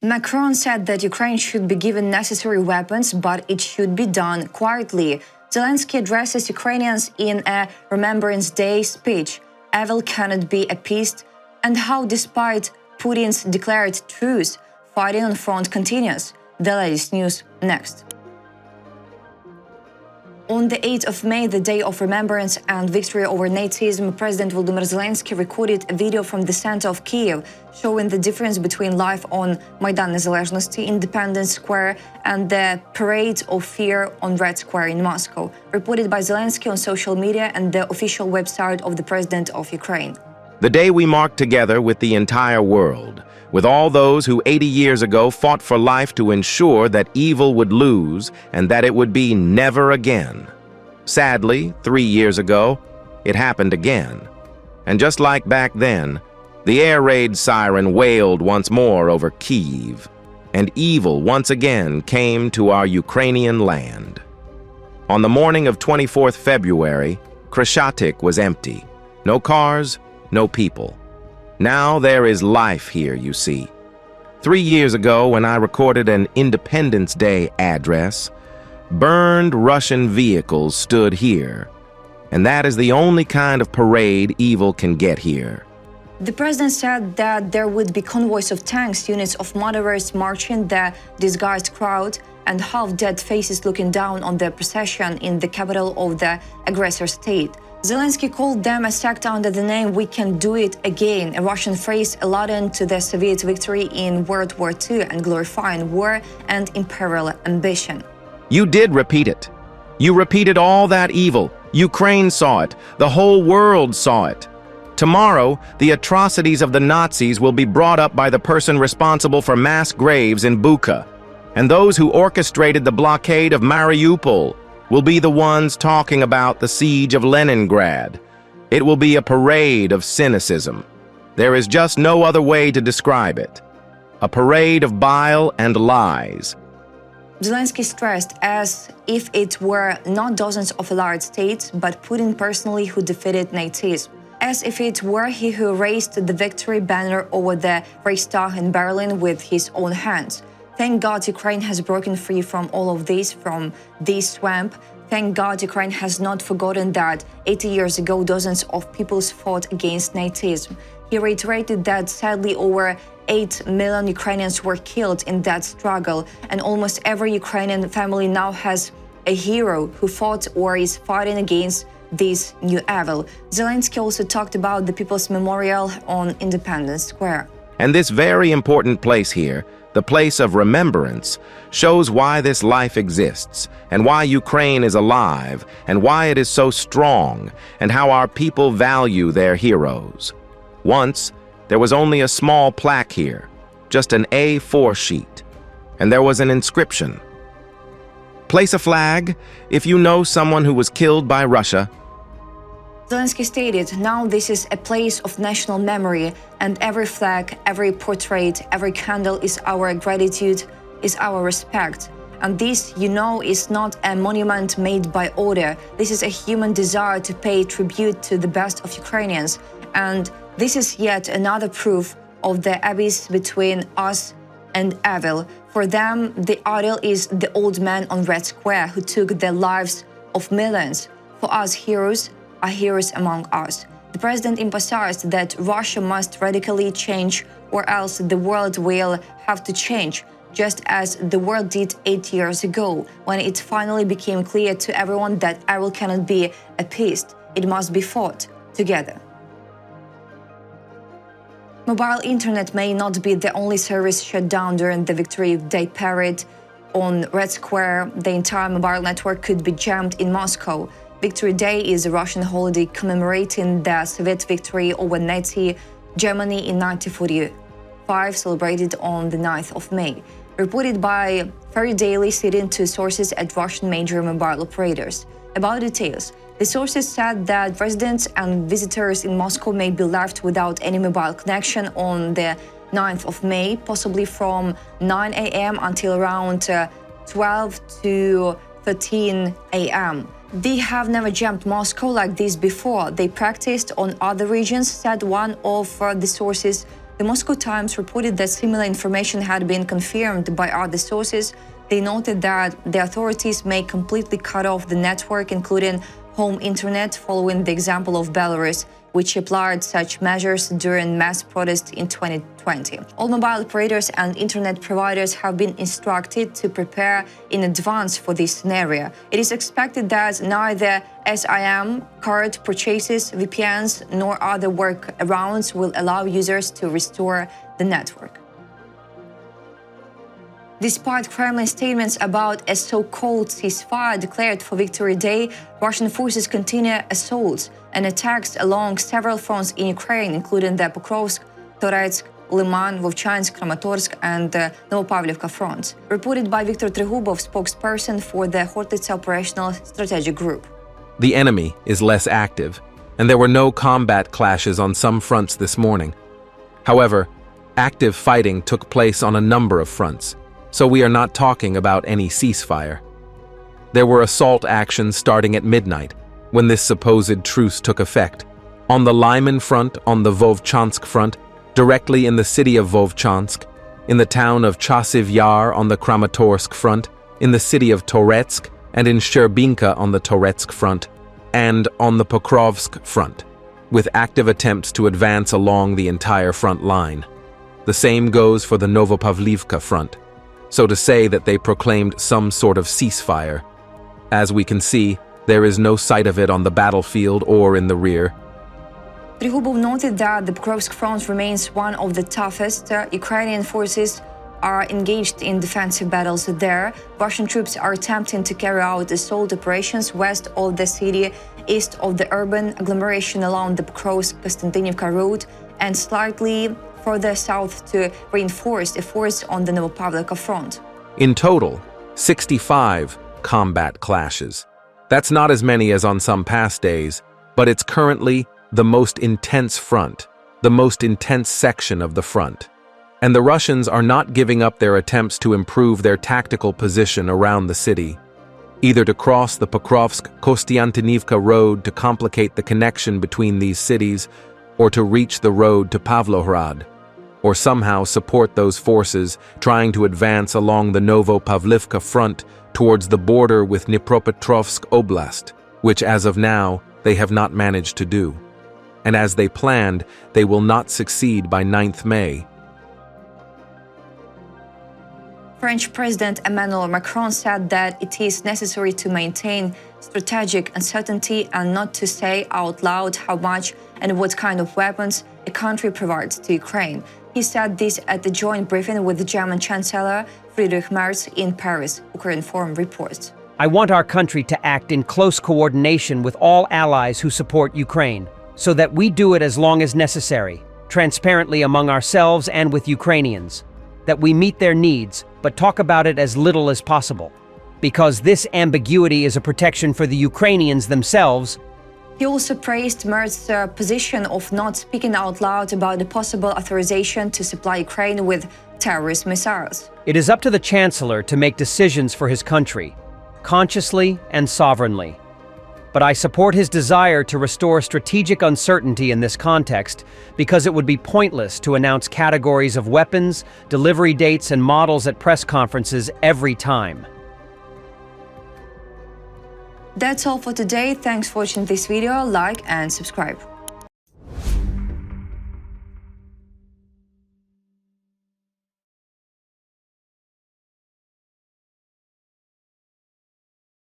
Macron said that Ukraine should be given necessary weapons, but it should be done quietly. Zelensky addresses Ukrainians in a Remembrance Day speech. Evil cannot be appeased, and how, despite Putin's declared truce, fighting on front continues. The latest news next. On the 8th of May, the day of remembrance and victory over Nazism, President Volodymyr Zelensky recorded a video from the center of Kyiv, showing the difference between life on Maidan Nezalezhnosti, Independence Square, and the parade of fear on Red Square in Moscow, reported by Zelensky on social media and the official website of the President of Ukraine. The day we mark together with the entire world, with all those who 80 years ago fought for life to ensure that evil would lose and that it would be never again. Sadly, 3 years ago, it happened again. And just like back then, the air raid siren wailed once more over Kyiv, and evil once again came to our Ukrainian land. On the morning of 24th February, Kreshchatyk was empty. No cars, no people. Now there is life here, you see. 3 years ago, when I recorded an Independence Day address, burned Russian vehicles stood here. And that is the only kind of parade evil can get here. The president said that there would be convoys of tanks, units of murderers marching the disguised crowd, and half-dead faces looking down on the procession in the capital of the aggressor state. Zelensky called them a sect under the name "We Can Do It Again," a Russian phrase alluding to the Soviet victory in World War II and glorifying war and imperial ambition. You did repeat it. You repeated all that evil. Ukraine saw it. The whole world saw it. Tomorrow, the atrocities of the Nazis will be brought up by the person responsible for mass graves in Bucha, and those who orchestrated the blockade of Mariupol will be the ones talking about the siege of Leningrad. It will be a parade of cynicism. There is just no other way to describe it. A parade of bile and lies. Zelensky stressed as if it were not dozens of allied states, but Putin personally who defeated Nazism. As if it were he who raised the victory banner over the Reichstag in Berlin with his own hands. Thank God Ukraine has broken free from all of this, from this swamp. Thank God Ukraine has not forgotten that 80 years ago dozens of peoples fought against Nazism. He reiterated that sadly over 8 million Ukrainians were killed in that struggle, and almost every Ukrainian family now has a hero who fought or is fighting against this new evil. Zelensky also talked about the People's Memorial on Independence Square. And this very important place here, the place of remembrance, shows why this life exists, and why Ukraine is alive, and why it is so strong, and how our people value their heroes. Once, there was only a small plaque here, just an A4 sheet, and there was an inscription. Place a flag if you know someone who was killed by Russia. Zelensky stated, now this is a place of national memory, and every flag, every portrait, every candle is our gratitude, is our respect. And this, you know, is not a monument made by order. This is a human desire to pay tribute to the best of Ukrainians. And this is yet another proof of the abyss between us and evil. For them, the idol is the old man on Red Square who took the lives of millions. For us, heroes are heroes among us. The president emphasized that Russia must radically change, or else the world will have to change, just as the world did 8 years ago, when it finally became clear to everyone that evil cannot be appeased. It must be fought together. Mobile internet may not be the only service shut down during the Victory Day parade on Red Square. The entire mobile network could be jammed in Moscow. Victory Day is a Russian holiday commemorating the Soviet victory over Nazi Germany in 1945, celebrated on the 9th of May. Reported by Ferry Daily, citing two sources at Russian major mobile operators. About details, the sources said that residents and visitors in Moscow may be left without any mobile connection on the 9th of May, possibly from 9 a.m. until around 12 to 13 a.m. They have never jammed Moscow like this before. They practiced on other regions, said one of the sources. The Moscow Times reported that similar information had been confirmed by other sources. They noted that the authorities may completely cut off the network, including home internet, following the example of Belarus, which applied such measures during mass protests in 2020. All mobile operators and internet providers have been instructed to prepare in advance for this scenario. It is expected that neither SIM card purchases, VPNs, nor other workarounds will allow users to restore the network. Despite Kremlin statements about a so-called ceasefire declared for Victory Day, Russian forces continue assaults and attacks along several fronts in Ukraine, including the Pokrovsk, Toretsk, Liman, Vovchansk, Kramatorsk, and Novopavlivka fronts. Reported by Viktor Trigubov, spokesperson for the Hортица Operational Strategic Group. The enemy is less active, and there were no combat clashes on some fronts this morning. However, active fighting took place on a number of fronts, so we are not talking about any ceasefire. There were assault actions starting at midnight, when this supposed truce took effect. On the Lyman front, on the Vovchansk front, directly in the city of Vovchansk, in the town of Chasiv Yar on the Kramatorsk front, in the city of Toretsk, and in Shcherbinka on the Toretsk front, and on the Pokrovsk front, with active attempts to advance along the entire front line. The same goes for the Novopavlivka front. So to say that they proclaimed some sort of ceasefire. As we can see, there is no sight of it on the battlefield or in the rear. Trigubov noted that the Pokrovsk front remains one of the toughest. Ukrainian forces are engaged in defensive battles there. Russian troops are attempting to carry out assault operations west of the city, east of the urban agglomeration along the Pokrovsk-Konstantinivka road, and slightly further south to reinforce efforts on the Novopavlivka front. In total, 65 combat clashes. That's not as many as on some past days, but it's currently the most intense front, the most intense section of the front. And the Russians are not giving up their attempts to improve their tactical position around the city, either to cross the Pokrovsk-Kostiantynivka road to complicate the connection between these cities, or to reach the road to Pavlohrad, or somehow support those forces trying to advance along the Novopavlivka front towards the border with Dnipropetrovsk Oblast, which as of now they have not managed to do. And as they planned, they will not succeed by 9th May. French President Emmanuel Macron said that it is necessary to maintain strategic uncertainty and not to say out loud how much and what kind of weapons a country provides to Ukraine. He said this at the joint briefing with the German Chancellor Friedrich Merz in Paris, Ukraine Forum reports. I want our country to act in close coordination with all allies who support Ukraine, so that we do it as long as necessary, transparently among ourselves and with Ukrainians, that we meet their needs, but talk about it as little as possible, because this ambiguity is a protection for the Ukrainians themselves. He also praised Merz's position of not speaking out loud about the possible authorization to supply Ukraine with terrorist missiles. It is up to the Chancellor to make decisions for his country, consciously and sovereignly. But I support his desire to restore strategic uncertainty in this context because it would be pointless to announce categories of weapons, delivery dates, and models at press conferences every time. That's all for today. Thanks for watching this video. Like and subscribe.